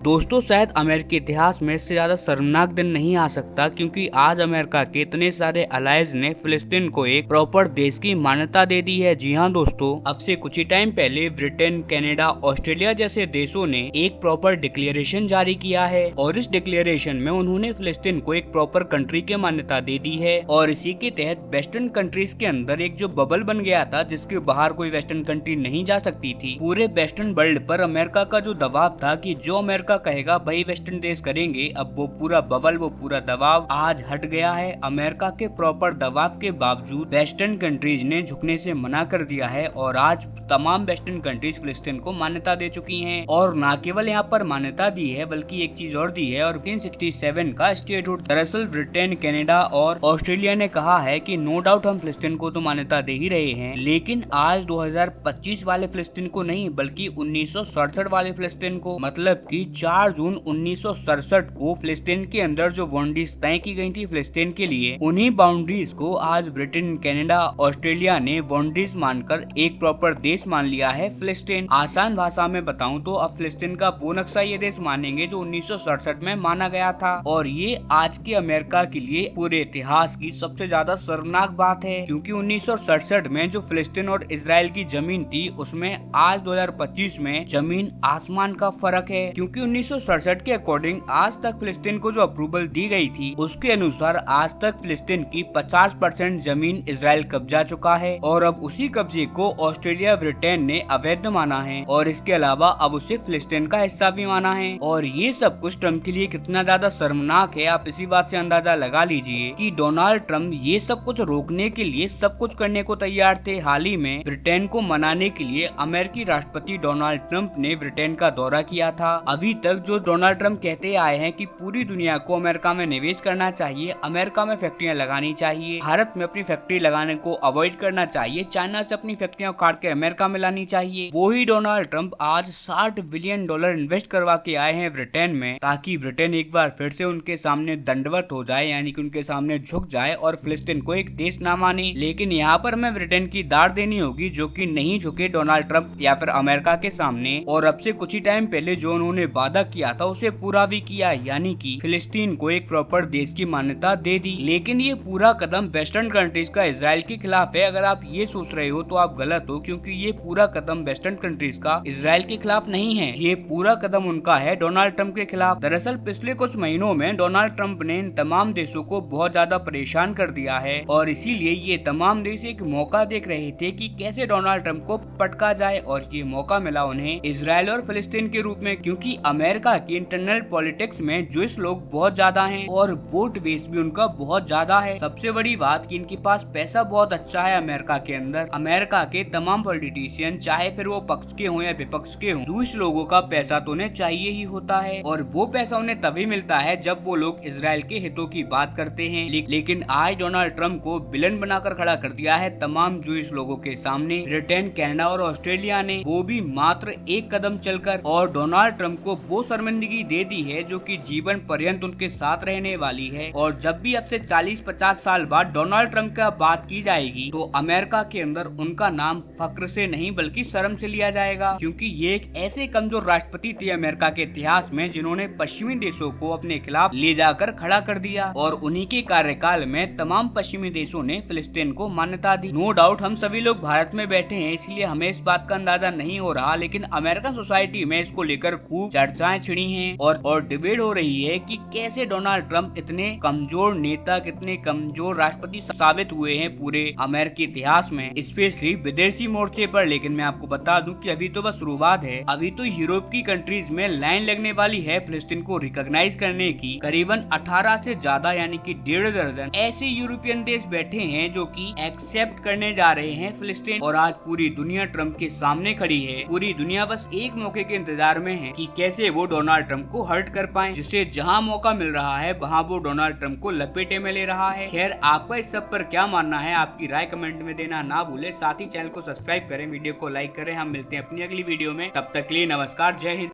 दोस्तों शायद अमेरिकी के इतिहास में इससे ज्यादा शर्मनाक दिन नहीं आ सकता, क्योंकि आज अमेरिका के इतने सारे अलाइज ने फिलिस्तीन को एक प्रॉपर देश की मान्यता दे दी है। जी हाँ दोस्तों, अब से कुछ ही टाइम पहले ब्रिटेन, कनाडा, ऑस्ट्रेलिया जैसे देशों ने एक प्रॉपर डिक्लेरेशन जारी किया है और इस डिक्लेरेशन में उन्होंने फिलिस्तीन को एक प्रॉपर कंट्री की मान्यता दे दी है। और इसी के तहत वेस्टर्न कंट्रीज के अंदर एक जो बबल बन गया था जिसके बाहर कोई वेस्टर्न कंट्री नहीं जा सकती थी, पूरे वेस्टर्न वर्ल्ड पर अमेरिका का जो दबाव था कि जो अमेरिका कहेगा भाई वेस्टर्न देश करेंगे, अब वो पूरा बबल, वो पूरा दबाव आज हट गया है। अमेरिका के प्रॉपर दबाव के बावजूद वेस्टर्न कंट्रीज ने झुकने से मना कर दिया है और आज तमाम वेस्टर्न कंट्रीज फिलिस्तीन को मान्यता दे चुकी हैं। और न केवल यहाँ पर मान्यता दी है बल्कि एक चीज और दी है, और 1967 का स्टेटहुड। दरअसल ब्रिटेन, कनाडा और ऑस्ट्रेलिया ने कहा है कि नो डाउट हम फिलिस्तीन को तो मान्यता दे ही रहे हैं, लेकिन आज 2025 वाले फिलिस्तीन को नहीं बल्कि 1967 वाले फिलिस्तीन को, मतलब कि 4 जून 1967 को फिलिस्तीन के अंदर जो बाउंड्रीज तय की गई थी फिलिस्तीन के लिए, उन्हीं बाउंड्रीज को आज ब्रिटेन, कनाडा, ऑस्ट्रेलिया ने बाउंड्रीज मानकर एक प्रॉपर देश मान लिया है फिलिस्तीन। आसान भाषा में बताऊं तो अब फिलिस्तीन का वो नक्शा ये देश मानेंगे जो 1967 में माना गया था। और ये आज के अमेरिका के लिए पूरे इतिहास की सबसे ज्यादा शर्मनाक बात है, क्योंकि 1967 में जो फिलिस्तीन और इजराइल की जमीन थी उसमें आज 2025 में जमीन आसमान का फर्क है। क्योंकि 1967 के अकॉर्डिंग आज तक फिलिस्तीन को जो अप्रूवल दी गई थी उसके अनुसार आज तक फिलिस्तीन की 50% जमीन इजराइल कब्जा चुका है और अब उसी कब्जे को ऑस्ट्रेलिया, ब्रिटेन ने अवैध माना है और इसके अलावा अब उसे फिलिस्तीन का हिस्सा भी माना है। और ये सब कुछ ट्रम्प के लिए कितना ज्यादा शर्मनाक है आप इसी बात से अंदाजा लगा लीजिए कि डोनाल्ड ट्रम्प ये सब कुछ रोकने के लिए सब कुछ करने को तैयार थे। हाल ही में ब्रिटेन को मनाने के लिए अमेरिकी राष्ट्रपति डोनाल्ड ट्रम्प ने ब्रिटेन का दौरा किया था। अभी तक जो डोनाल्ड ट्रम्प कहते आए हैं कि पूरी दुनिया को अमेरिका में निवेश करना चाहिए, अमेरिका में फैक्ट्रियां लगानी चाहिए, भारत में अपनी फैक्ट्री लगाने को अवॉइड करना चाहिए, चाइना से अपनी फैक्ट्रियां काट के अमेरिका में लानी चाहिए, वही डोनाल्ड ट्रम्प आज $60 बिलियन इन्वेस्ट करवा के आए हैं ब्रिटेन में, ताकि ब्रिटेन एक बार फिर से उनके सामने दंडवत हो जाए, यानी कि उनके सामने झुक जाए और फिलिस्तीन को एक देश ना माने। लेकिन यहाँ पर हमें ब्रिटेन की दाद देनी होगी जो कि नहीं झुके डोनाल्ड ट्रम्प या फिर अमेरिका के सामने, और अब से कुछ ही टाइम पहले जो उन्होंने वादा किया था उसे पूरा भी किया, यानी कि फिलिस्तीन को एक प्रॉपर देश की मान्यता दे दी। लेकिन ये पूरा कदम वेस्टर्न कंट्रीज का इजराइल के खिलाफ है। अगर आप ये सोच रहे हो तो आप गलत हो, क्योंकि ये पूरा कदम वेस्टर्न कंट्रीज का इजराइल के खिलाफ नहीं है, ये पूरा कदम उनका है डोनाल्ड ट्रम्प के खिलाफ। दरअसल पिछले कुछ महीनों में डोनाल्ड ट्रम्प ने इन तमाम देशों को बहुत ज्यादा परेशान कर दिया है और इसीलिए ये तमाम देश एक मौका देख रहे थे कि कैसे डोनाल्ड ट्रम्प को पटका जाए, और ये मौका मिला उन्हें इजराइल और फिलिस्तीन के रूप में, क्योंकि अमेरिका की इंटरनल पॉलिटिक्स में जूइश लोग बहुत ज्यादा हैं और वोट बेस भी उनका बहुत ज्यादा है। सबसे बड़ी बात कि इनके पास पैसा बहुत अच्छा है अमेरिका के अंदर। अमेरिका के तमाम पॉलिटिशियन चाहे फिर वो पक्ष के हों या विपक्ष के हों, जूइश लोगों का पैसा तो उन्हें चाहिए ही होता है, और वो पैसा उन्हें तभी मिलता है जब वो लोग इजराइल के हितों की बात करते हैं। लेकिन आज डोनाल्ड ट्रम्प को विलन बनाकर खड़ा कर दिया है तमाम जूइश लोगों के सामने ब्रिटेन, कनाडा और ऑस्ट्रेलिया ने, वो भी मात्र एक कदम चलकर, और डोनाल्ड ट्रम्प को वो शर्मिंदगी दे दी है जो कि जीवन पर्यंत उनके साथ रहने वाली है। और जब भी अब से 40-50 साल बाद डोनाल्ड ट्रम्प का बात की जाएगी तो अमेरिका के अंदर उनका नाम फक्र से नहीं बल्कि शर्म से लिया जाएगा, क्योंकि ये एक ऐसे कमजोर राष्ट्रपति थे अमेरिका के इतिहास में जिन्होंने पश्चिमी देशों को अपने खिलाफ ले जाकर खड़ा कर दिया, और उन्हीं के कार्यकाल में तमाम पश्चिमी देशों ने फिलिस्तीन को मान्यता दी। नो डाउट हम सभी लोग भारत में बैठे हैं इसलिए हमें इस बात का अंदाजा नहीं हो रहा, लेकिन अमेरिकन सोसाइटी में इसको लेकर खूब चर्चाएं छिड़ी हैं और डिबेट हो रही है कि कैसे डोनाल्ड ट्रम्प इतने कमजोर नेता, कितने कमजोर राष्ट्रपति साबित हुए हैं पूरे अमेरिकी इतिहास में, स्पेशली विदेशी मोर्चे पर। लेकिन मैं आपको बता दूं कि अभी तो बस शुरुआत है, अभी तो यूरोप की कंट्रीज में लाइन लगने वाली है फिलिस्तीन को रिकॉग्नाइज करने की। करीबन 18 से ज्यादा यानी कि 1.5 दर्जन ऐसे यूरोपियन देश बैठे हैं जो कि एक्सेप्ट करने जा रहे हैं फिलिस्तीन, और आज पूरी दुनिया ट्रम्प के सामने खड़ी है। पूरी दुनिया बस एक मौके के इंतजार में है कि कैसे वो डोनाल्ड ट्रम्प को हर्ट कर पाए, जिसे जहां मौका मिल रहा है वहां वो डोनाल्ड ट्रम्प को लपेटे में ले रहा है। खैर आपका इस सब पर क्या मानना है, आपकी राय कमेंट में देना ना भूले, साथ ही चैनल को सब्सक्राइब करें, वीडियो को लाइक करें। हम मिलते हैं अपनी अगली वीडियो में, तब तक के लिए नमस्कार, जय हिंद।